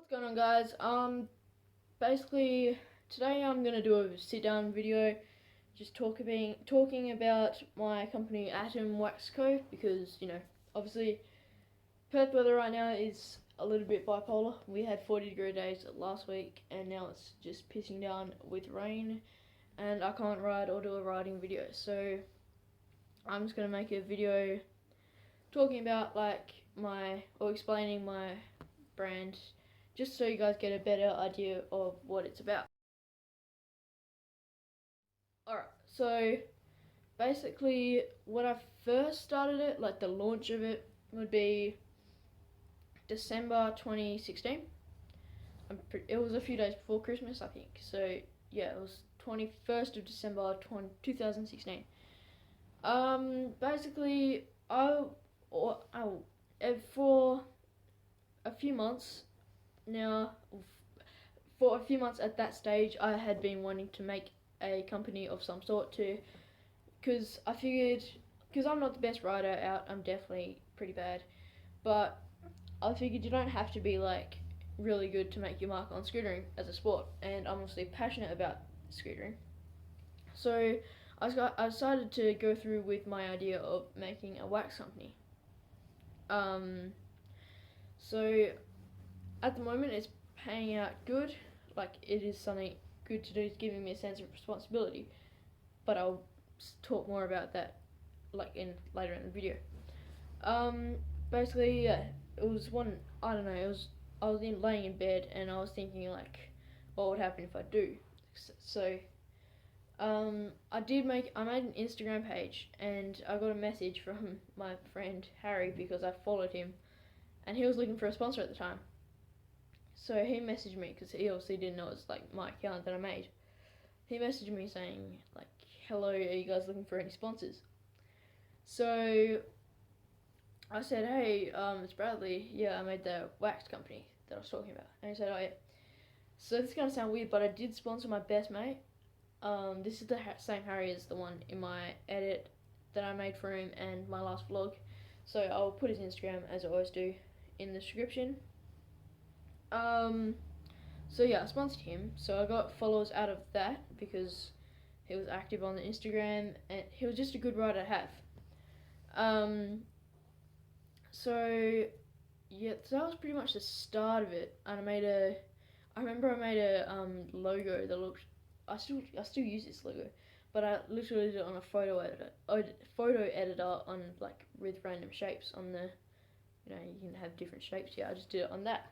What's going on, guys? Basically today I'm gonna do a sit down video, just talking about my company Atom Wax Co. Because obviously Perth weather right now is a little bit bipolar. We had 40-degree days last week, and now it's just pissing down with rain, and I can't ride or do a riding video. So I'm just gonna make a video talking about explaining my brand, just so you guys get a better idea of what it's about. Alright, so basically when I first started it, like the launch of it would be December 2016. It was a few days before Christmas, I think. So yeah, it was 21st of December 2016. Basically, for a few months now, for a few months at that stage, I had been wanting to make a company of some sort because I figured, because I'm not the best rider out, I'm definitely pretty bad, but I figured you don't have to be like really good to make your mark on scootering as a sport, and I'm obviously passionate about scootering. So I decided to go through with my idea of making a wax company. Um, so at the moment it's paying out good, like it is something good to do, it's giving me a sense of responsibility, but I'll talk more about that later in the video. Um, Basically, yeah, it was one, I don't know, I was laying in bed and I was thinking like, what would happen if I do? So, I made an Instagram page, and I got a message from my friend Harry because I followed him, and he was looking for a sponsor at the time. So he messaged me because he obviously didn't know it's like my account that I made. He messaged me saying like, "Hello, are you guys looking for any sponsors?" So I said, "Hey, it's Bradley. Yeah, I made the wax company that I was talking about." And he said, "Oh yeah." So this is gonna sound weird, but I did sponsor my best mate. This is the same Harry as the one in my edit that I made for him and my last vlog. So I'll put his Instagram, as I always do, in the description. Um, so yeah, I sponsored him. So I got followers out of that because he was active on the Instagram and he was just a good rider to have. Um, so yeah, so that was pretty much the start of it. And I remember I made a logo that looked. I still use this logo, but I literally did it on a photo editor on like with random shapes on the. You can have different shapes. Yeah, I just did it on that.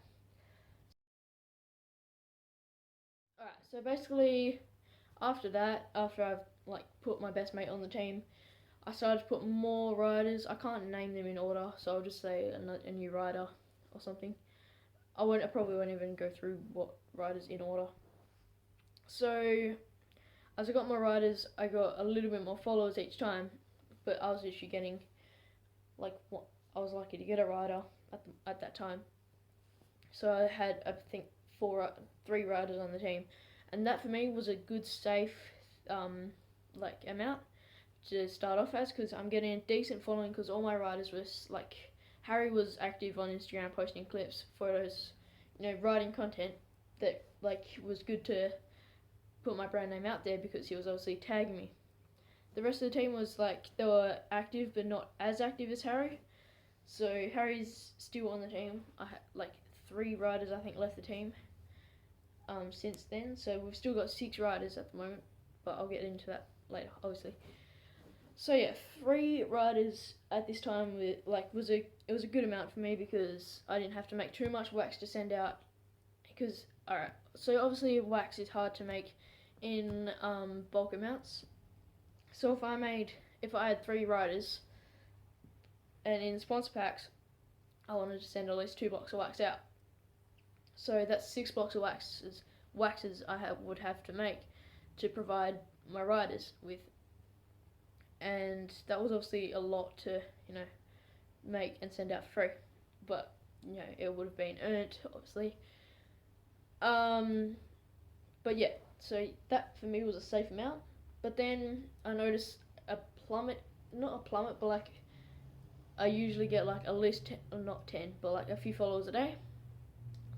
Alright, so basically after I've like put my best mate on the team, I started to put more riders. I can't name them in order, so I'll just say a new rider or something. I probably won't even go through what riders in order. So as I got more riders, I got a little bit more followers each time, but I was literally getting like what I was lucky to get a rider at that time. So I had, I think, three riders on the team, and that for me was a good safe amount to start off as, because I'm getting a decent following because all my riders was like, Harry was active on Instagram posting clips, photos, writing content that like was good to put my brand name out there because he was obviously tagging me. The rest of the team was like, they were active but not as active as Harry. So Harry's still on the team. I had like three riders I think left the team since then. So we've still got six riders at the moment, but I'll get into that later, obviously. So yeah, three riders at this time it was a good amount for me because I didn't have to make too much wax to send out. Because alright, so obviously wax is hard to make in bulk amounts. So if I had three riders, and in sponsor packs, I wanted to send at least 2 blocks of wax out. So that's 6 blocks of waxes I would have to make to provide my riders with, and that was obviously a lot to make and send out free, but it would have been earned obviously. But yeah, so that for me was a safe amount. But then I noticed a plummet, not a plummet, but like I usually get like at least 10, or not 10, but like a few followers a day.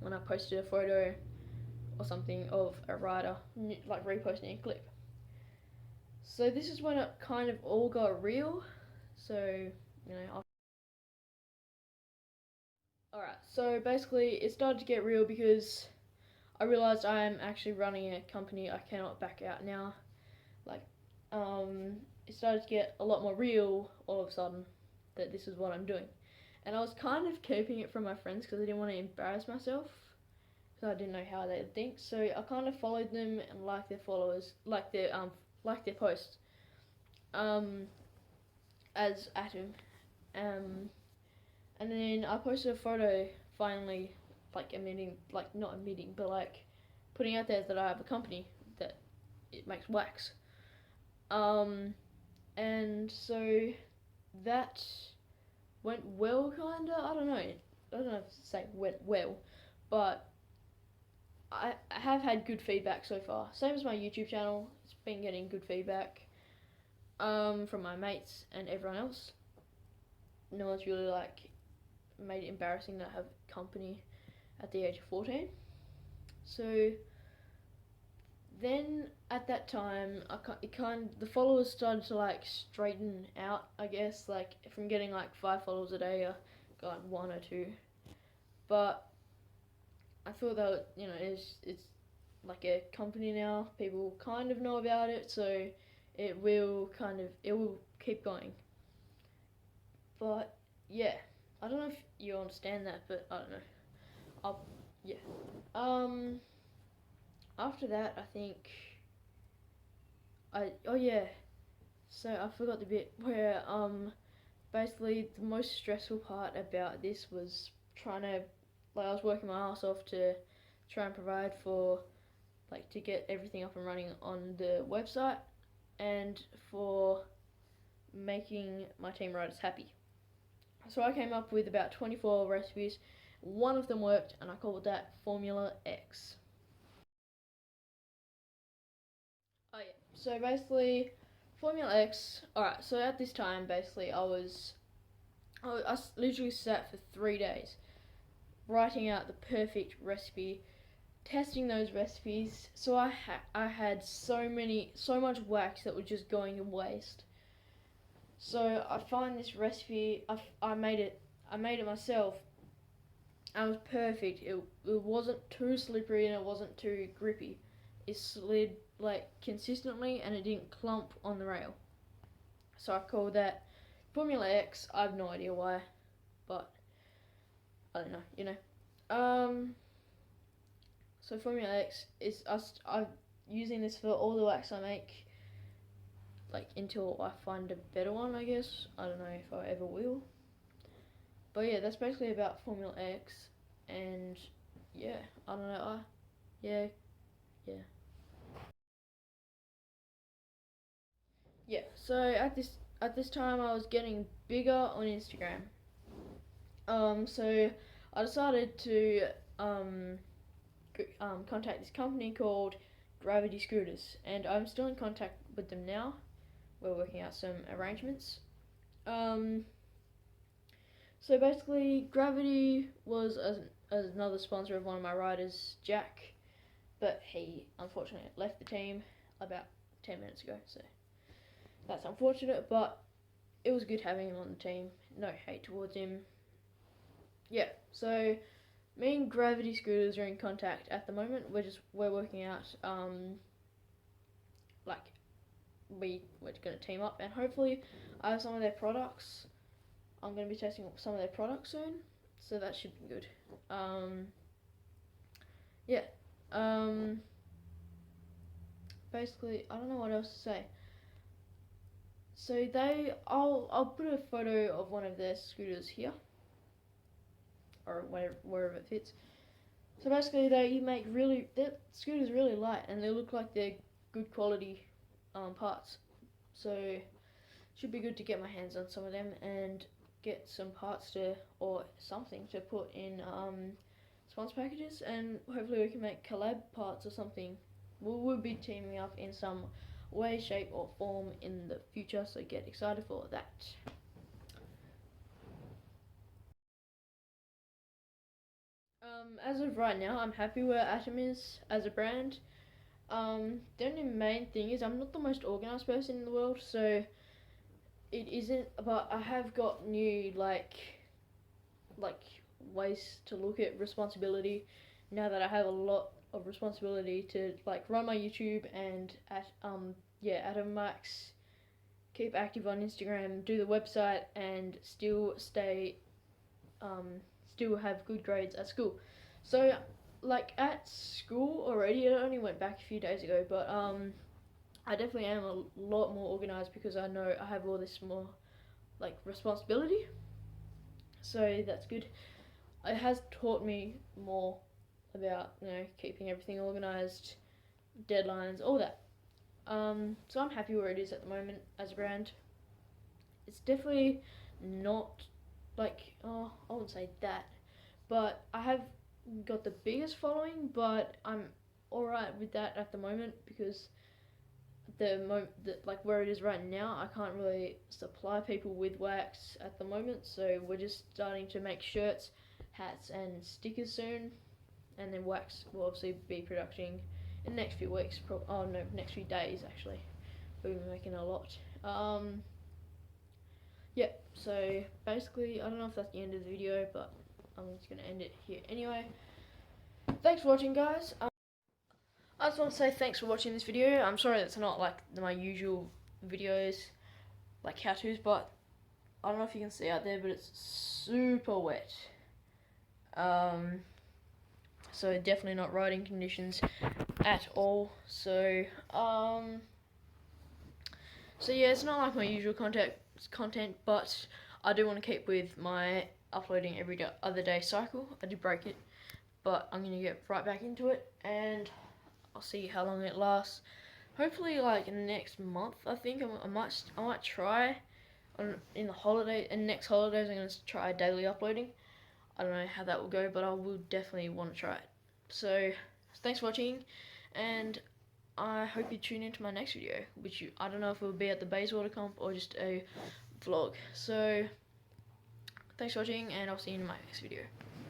when I posted a photo or something of a rider, like reposting a clip. So this is when it kind of all got real. So, alright, so basically it started to get real because I realized I am actually running a company. I cannot back out now. Like, it started to get a lot more real all of a sudden that this is what I'm doing. And I was kind of keeping it from my friends because I didn't want to embarrass myself, because I didn't know how they'd think. So I kind of followed them and liked their followers, like their posts, as Atom. And then I posted a photo finally, like admitting, like not admitting, but like putting out there that I have a company that it makes wax. And so that went well, kinda. I don't know. I don't know if to say went well, but I have had good feedback so far. Same as my YouTube channel. It's been getting good feedback from my mates and everyone else. No one's really like made it embarrassing that I have company at the age of 14. So then at that time, the followers started to like straighten out. I guess like from getting like 5 followers a day, I got 1 or 2. But I thought that it's like a company now. People kind of know about it, so it will keep going. But yeah, I don't know if you understand that, but I don't know. Yeah. After that, I think oh yeah. So I forgot the bit where basically the most stressful part about this was trying to, like, I was working my ass off to try and provide for, like, to get everything up and running on the website and for making my team riders happy. So I came up with about 24 recipes. One of them worked, and I called that Formula X. Oh yeah. So basically, Formula X. Alright. So at this time, basically, I literally sat for 3 days writing out the perfect recipe, testing those recipes. So I had so much wax that was just going to waste. So I find this recipe. I made it myself. And it was perfect. It wasn't too slippery and it wasn't too grippy. It slid like consistently and it didn't clump on the rail. So I called that Formula X. I have no idea why, but I don't know. So Formula X is I'm using this for all the wax I make, like until I find a better one. I guess I don't know if I ever will. But yeah, that's basically about Formula X, and yeah, I don't know. Yeah, yeah. Yeah, so at this time I was getting bigger on Instagram. So I decided to contact this company called Gravity Scooters, and I'm still in contact with them now. We're working out some arrangements. Um, so basically, Gravity was another sponsor of one of my riders, Jack, but he unfortunately left the team about 10 minutes ago. So that's unfortunate, but it was good having him on the team. No hate towards him. Yeah, so me and Gravity Scooters are in contact at the moment. We're working out like we're gonna team up and hopefully I have some of their products. I'm gonna be testing some of their products soon, so that should be good. Yeah. Basically, I don't know what else to say. So I'll put a photo of one of their scooters here, or wherever it fits. So basically, their scooters really light, and they look like they're good quality parts. So should be good to get my hands on some of them and get some parts or something to put in sponsor packages, and hopefully we can make collab parts or something. We'll be teaming up in some way, shape, or form in the future, so get excited for that. as of right now, I'm happy where Atom is as a brand. The only main thing is I'm not the most organized person in the world, so it isn't. But I have got new like ways to look at responsibility now that I have a lot of responsibility to like run my YouTube and Atom Max, keep active on Instagram, do the website, and still have good grades at school. So like at school already, I only went back a few days ago, but I definitely am a lot more organized because I know I have all this more like responsibility. So that's good. It has taught me more about keeping everything organized, deadlines, all that. So I'm happy where it is at the moment as a brand. It's definitely not like, oh, I wouldn't say that, but I have got the biggest following, but I'm alright with that at the moment because like where it is right now, I can't really supply people with wax at the moment, so we're just starting to make shirts, hats, and stickers soon, and then wax will obviously be production in the next few weeks. Next few days actually. We've been making a lot. Yeah, so basically, I don't know if that's the end of the video, but I'm just going to end it here anyway. Thanks for watching, guys. I just want to say thanks for watching this video. I'm sorry it's not like my usual videos, like how-tos, but I don't know if you can see out there, but it's super wet. So definitely not riding conditions at all. So yeah, it's not like my usual content, but I do want to keep with my uploading every other day cycle. I did break it, but I'm gonna get right back into it, and I'll see how long it lasts. Hopefully, like in the next month, I think I might try in next holidays. I'm gonna try daily uploading. I don't know how that will go, but I will definitely want to try it. So thanks for watching, and I hope you tune into my next video, which I don't know if it will be at the Bayswater Comp or just a vlog. So thanks for watching, and I'll see you in my next video.